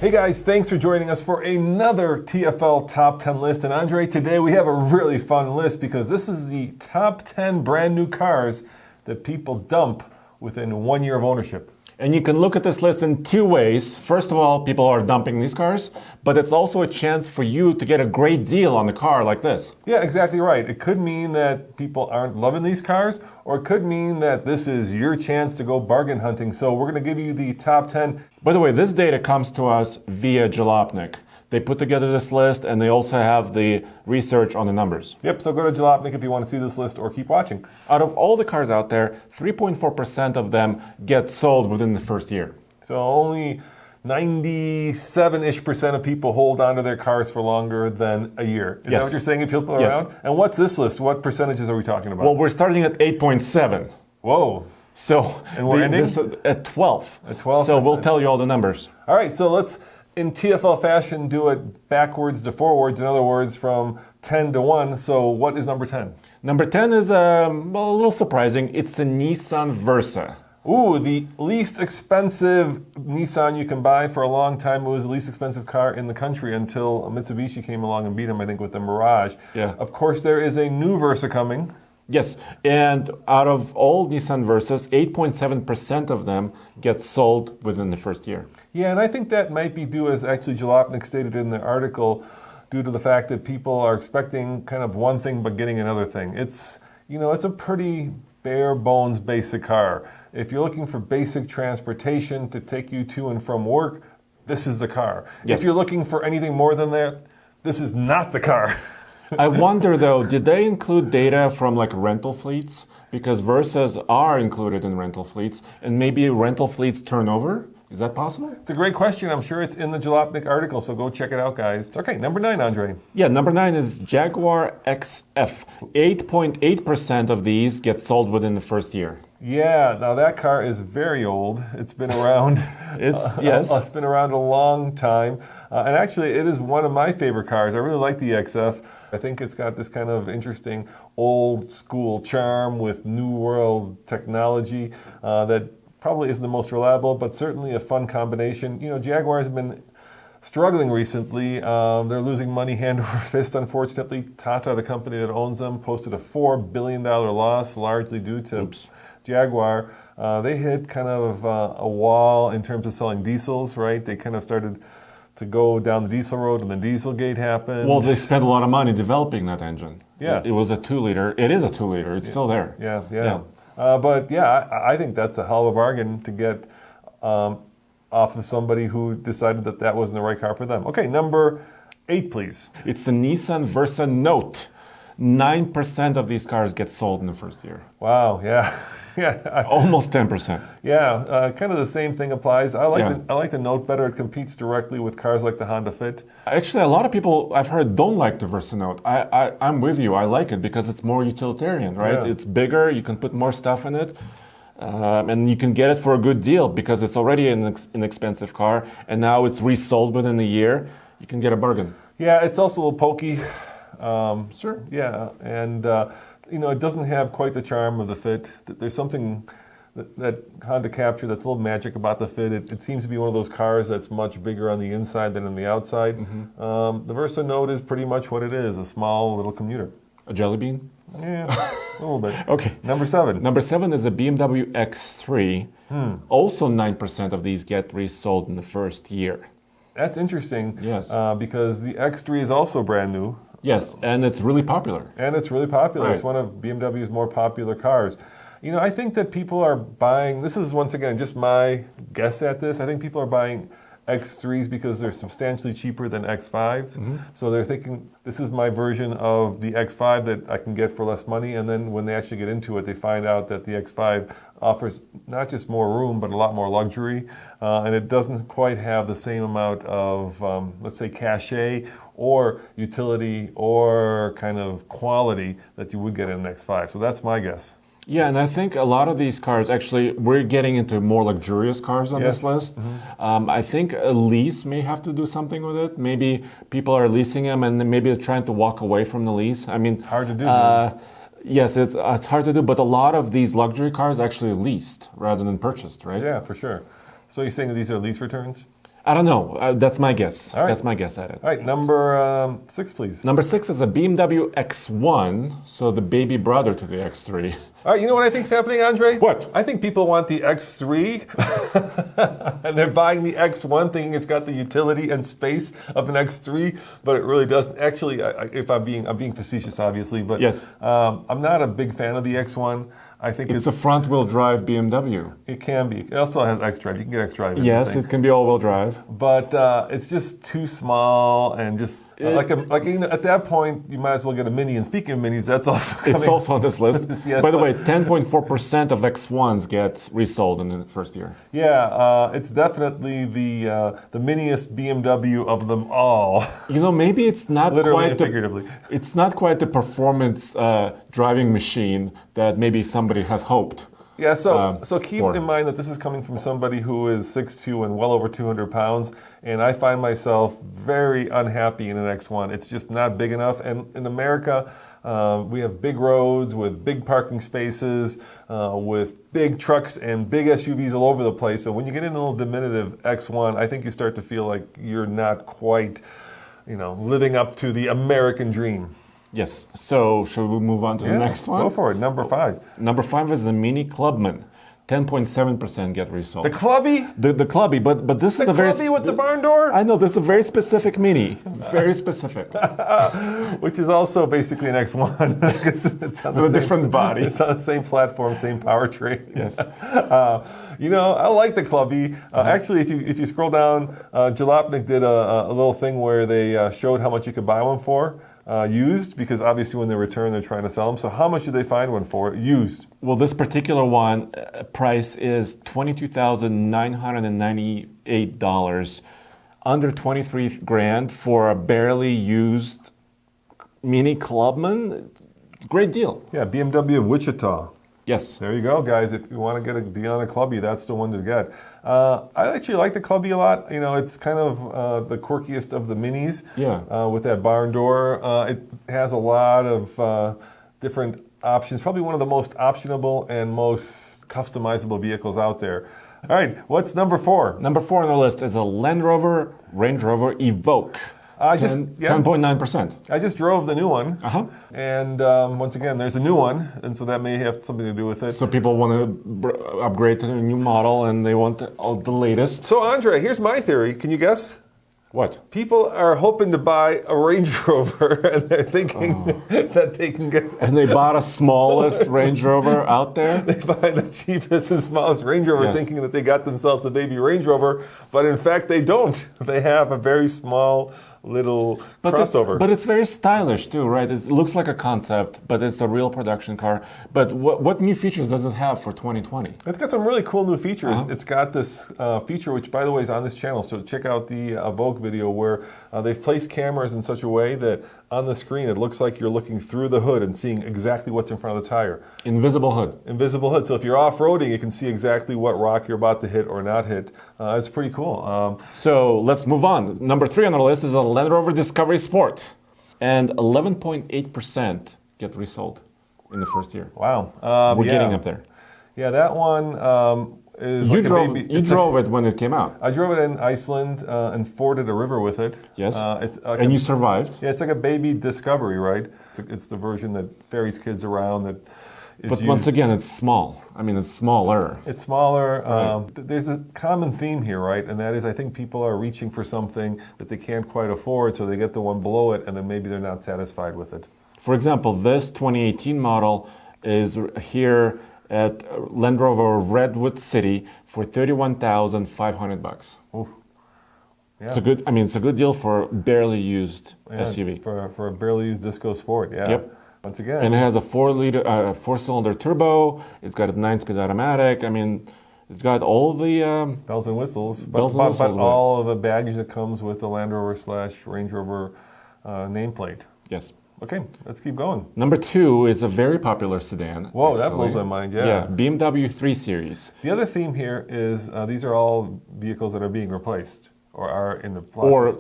Hey guys, thanks for joining us for another TFL Top 10 list. And Andre, today we have a really fun list because this is the top 10 brand new cars that people dump within 1 year of ownership. And you can look at this list in two ways. First of all, people are dumping these cars, but it's also a chance for you to get a great deal on a car like this. Yeah, exactly right. It could mean that people aren't loving these cars, or it could mean that this is your chance to go bargain hunting. So we're going to give you the top 10. By the way, this data comes to us via Jalopnik. They put together this list and they also have the research on the numbers. Yep, so go to Jalopnik if you want to see this list or keep watching. Out of all the cars out there, 3.4% of them get sold within the first year. So only 97-ish% of people hold on to their cars for longer than a year. Is that what you're saying if people are around? And what's this list? What percentages are we talking about? Well, we're starting at 8.7. Whoa. So and we're ending at 12. At 12%. So we'll tell you all the numbers. All right, so let's, in TFL fashion, do it backwards to forwards. In other words, from 10 to 1. So what is number 10? Number 10 is a little surprising. It's the Nissan Versa. Ooh, the least expensive Nissan you can buy for a long time. It was the least expensive car in the country until Mitsubishi came along and beat them, I think, with the Mirage. Yeah. Of course, there is a new Versa coming. Yes, and out of all Nissan Versas, 8.7% of them get sold within the first year. Yeah, and I think that might be due, as actually Jalopnik stated in the article, due to the fact that people are expecting kind of one thing but getting another thing. It's, you know, it's a pretty bare bones basic car. If you're looking for basic transportation to take you to and from work, this is the car. Yes. If you're looking for anything more than that, this is not the car. I wonder though, did they include data from like rental fleets? Because Versas are included in rental fleets, and maybe rental fleets turnover? Is that possible? It's a great question. I'm sure it's in the Jalopnik article, so go check it out, guys. Okay, number 9, Andre. Yeah, number 9 is Jaguar XF. 8.8% of these get sold within the first year. Yeah, now that car is very old. It's been around. It's been around a long time, and actually, it is one of my favorite cars. I really like the XF. I think it's got this kind of interesting old school charm with new world technology that probably isn't the most reliable, but certainly a fun combination. You know, Jaguar has been struggling recently. They're losing money hand over fist, unfortunately. Tata, the company that owns them, posted a $4 billion loss, largely due to Jaguar. They hit kind of a wall in terms of selling diesels, right? They kind of started to go down the diesel road, and then Dieselgate happened. Well, they spent a lot of money developing that engine. Yeah. It was a 2-liter. It is a 2-liter. It's still there. Yeah. But yeah, I think that's a hell of a bargain to get off of somebody who decided that that wasn't the right car for them. Okay, number 8, please. It's the Nissan Versa Note. 9% of these cars get sold in the first year. Wow, yeah. Almost 10%. Yeah, kind of the same thing applies. I like the Note better. It competes directly with cars like the Honda Fit. Actually, a lot of people I've heard don't like the Versa Note. I'm with you. I like it because it's more utilitarian, right? Yeah. It's bigger. You can put more stuff in it. And you can get it for a good deal because it's already an inexpensive car. And now it's resold within a year. You can get a bargain. Yeah, it's also a little pokey. Sure. Yeah, and you know, it doesn't have quite the charm of the Fit. There's something that Honda captured that's a little magic about the Fit. It seems to be one of those cars that's much bigger on the inside than on the outside. The Versa Note is pretty much what it is, a small little commuter. A jelly bean? Yeah, a little bit. Okay. Number 7. Number 7 is a BMW X3. Also 9% of these get resold in the first year. That's interesting. Yes. Because the X3 is also brand new. Yes, and it's really popular. Right. It's one of BMW's more popular cars. You know, I think that people are buying, this is once again just my guess at this, I think people are buying X3s because they're substantially cheaper than X5. So they're thinking, this is my version of the X5 that I can get for less money. And then when they actually get into it, they find out that the X5 offers not just more room, but a lot more luxury. And it doesn't quite have the same amount of, let's say, cachet or utility or kind of quality that you would get in an X5. So that's my guess. Yeah, and I think a lot of these cars, actually, we're getting into more luxurious cars on this list. I think a lease may have to do something with it. Maybe people are leasing them and maybe they're trying to walk away from the lease. I mean, hard to do. Yes, it's hard to do, but a lot of these luxury cars actually leased rather than purchased, right? Yeah, for sure. So you're saying that these are lease returns? I don't know. That's my guess. All right. That's my guess at it. All right, number 6, please. Number 6 is a BMW X1, so the baby brother to the X3. All right, you know what I think's happening, Andre? What? I think people want the X3, and they're buying the X1 thinking it's got the utility and space of an X3, but it really doesn't. Actually, if I'm being facetious, obviously, but yes. I'm not a big fan of the X1. I think it's a front-wheel drive BMW. It can be. It also has xDrive. You can get xDrive. Yes, it can be all-wheel drive. But it's just too small and just at that point you might as well get a Mini. And speaking of Minis, that's also coming. It's also on this list. Yes, by the way, 10.4% of X1s get resold in the first year. Yeah, it's definitely the miniest BMW of them all. Maybe it's not literally quite and figuratively. It's not quite the performance driving machine that maybe somebody has hoped. Yeah, so keep in mind that this is coming from somebody who is 6'2" and well over 200 pounds, and I find myself very unhappy in an X1. It's just not big enough, and in America, we have big roads with big parking spaces, with big trucks and big SUVs all over the place, so when you get in a little diminutive X1, I think you start to feel like you're not quite, living up to the American dream. Yes. So, should we move on to the next one? Go for it. Number 5. Number 5 is the Mini Clubman. 10.7% get resold. The Clubby? The Clubby, but this is a very... The Clubby with the barn door? I know, this is a very specific Mini. Very specific. Which is also basically an X1. It's on with a different body. It's on the same platform, same powertrain. Yes. I like the Clubby. Actually, if you scroll down, Jalopnik did a little thing where they showed how much you could buy one for. Used, because obviously when they return, they're trying to sell them. So how much did they find one for? Used. Well, this particular one price is $22,998, under 23 grand for a barely used Mini Clubman. Great deal. Yeah, BMW of Wichita. Yes. There you go, guys. If you want to get a deal on a Clubby, that's the one to get. I actually like the Clubby a lot. It's kind of the quirkiest of the Minis. Yeah. With that barn door. It has a lot of different options. Probably one of the most optionable and most customizable vehicles out there. All right, what's number 4? Number 4 on the list is a Land Rover Range Rover Evoque. 10.9%. I just drove the new one. Uh-huh. And once again, there's a new one, and so that may have something to do with it. So people want to upgrade to a new model, and they want the latest. So, Andre, here's my theory. Can you guess? What? People are hoping to buy a Range Rover, and they're thinking that they can get... And they bought a smallest Range Rover out there? They buy the cheapest and smallest Range Rover, thinking that they got themselves a baby Range Rover, but in fact they don't. They have a very small little crossover. But it's very stylish too, right? It looks like a concept, but it's a real production car. But what new features does it have for 2020? It's got some really cool new features. It's got this feature, which by the way is on this channel, so check out the Evoque video where they've placed cameras in such a way that on the screen it looks like you're looking through the hood and seeing exactly what's in front of the tire. Invisible hood. Invisible hood. So if you're off-roading, you can see exactly what rock you're about to hit or not hit. It's pretty cool. So let's move on. Number 3 on our list is a Land Rover Discovery Sport. And 11.8% get resold in the first year. Wow. We're getting up there. Yeah, that one is you like drove, a baby. You drove it when it came out. I drove it in Iceland and forded a river with it. Yes. And you survived. Yeah, it's like a baby Discovery, right? It's the version that ferries kids around that is But once again, it's small. I mean, it's smaller. It's smaller. Right. There's a common theme here, right? And that is I think people are reaching for something that they can't quite afford, so they get the one below it, and then maybe they're not satisfied with it. For example, this 2018 model is here at Land Rover Redwood City for $31,500. Ooh. Yeah. It's a good. I mean, it's a good deal for a barely used SUV. For a barely used Disco Sport. Yeah. Yep. Once again. And it has a 4-cylinder turbo. It's got a 9-speed automatic. I mean, it's got all the bells and whistles. But all of the baggage that comes with the Land Rover / Range Rover nameplate. Yes. Okay, let's keep going. Number 2 is a very popular sedan. Whoa, actually. that blows my mind, yeah. Yeah, BMW 3 Series. The other theme here is these are all vehicles that are being replaced or are in the process.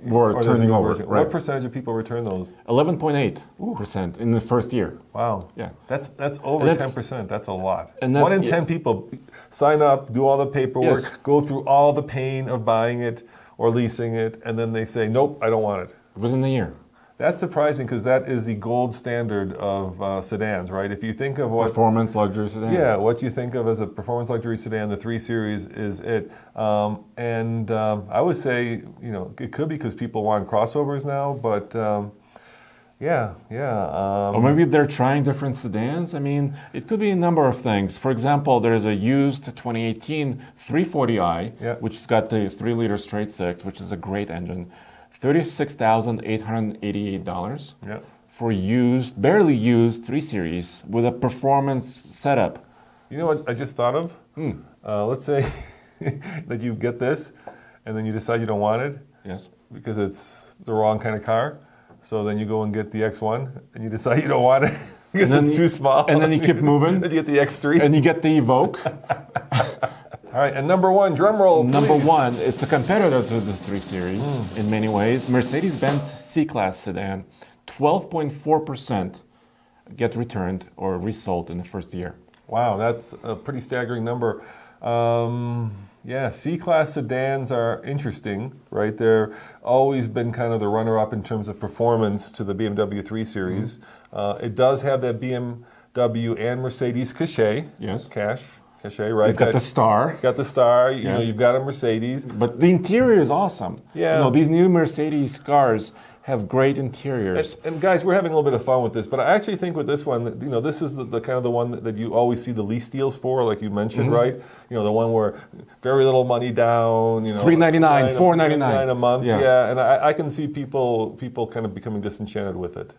Or turning over. Right. What percentage of people return those? 11.8% in the first year. Wow. Yeah. That's over 10%. That's a lot. And that's, 1 in 10 people. sign up, do all the paperwork, Yes. go through all the pain of buying it or leasing it, and then they say, nope, I don't want it. Within a year. That's surprising because that is the gold standard of sedans, right? If you think of what Performance luxury sedan. yeah, what you think of as a performance luxury sedan, the 3 Series is it. I would say, it could be because people want crossovers now, but yeah. Or maybe they're trying different sedans. I mean, it could be a number of things. For example, there's a used 2018 340i, Yeah. which has got the 3-liter straight six, which is a great engine. $36,888 Yeah. for used, barely used 3 Series with a performance setup. You know what I just thought of? Let's say that you get this, and then you decide you don't want it. Yes. Because it's the wrong kind of car. So then you go and get the X1, and you decide you don't want it because it's too small. And then you keep moving. Then you get the X3. And you get the Evoque. All right, and number one, drum roll, please. Number one, it's a competitor to the 3 Series in many ways. Mercedes-Benz C-Class sedan, 12.4% get returned or resold in the first year. Wow, that's a pretty staggering number. Yeah, C-Class sedans are interesting, right? They're always been kind of the runner-up in terms of performance to the BMW 3 Series. It does have that BMW and Mercedes cachet. Yes. Cachet, right? It's got the star. It's got the star. You know, Yes. you've got a Mercedes. But the interior is awesome. Yeah. These new Mercedes cars have great interiors. And guys, we're having a little bit of fun with this, but I actually think with this one, this is the kind of the one that you always see the lease deals for, like you mentioned, right? The one where very little money down, $399, $499 a month, Yeah. and I can see people kind of becoming disenchanted with it.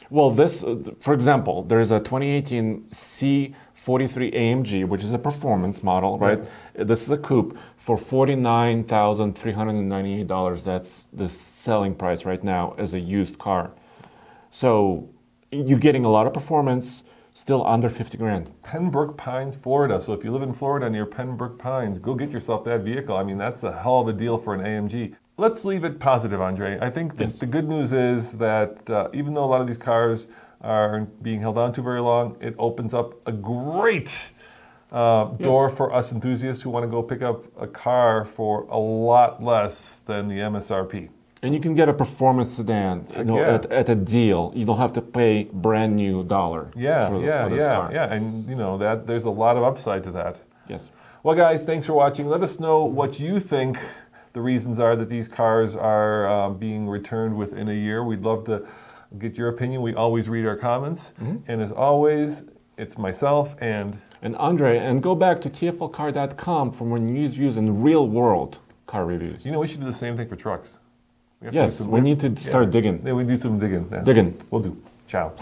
Well, this, for example, there's a 2018 C43 AMG, which is a performance model, right? This is a coupe for $49,398. That's the selling price right now as a used car. So you're getting a lot of performance, still under 50 grand. Pembroke Pines, Florida. So if you live in Florida near Pembroke Pines, go get yourself that vehicle. I mean, that's a hell of a deal for an AMG. Let's leave it positive, Andre. I think the good news is that even though a lot of these cars are being held on to very long, it opens up a great door for us enthusiasts who want to go pick up a car for a lot less than the MSRP. And you can get a performance sedan at a deal. You don't have to pay brand new dollar for this car. Yeah, and that there's a lot of upside to that. Yes. Well, guys, thanks for watching. Let us know what you think the reasons are that these cars are being returned within a year. We'd love to get your opinion. We always read our comments. And as always, it's myself and Andre. And go back to TFLcar.com for more news, views, and real-world car reviews. we should do the same thing for trucks. We need to start digging. Yeah, we do some digging. Yeah. Digging. We'll do. Ciao.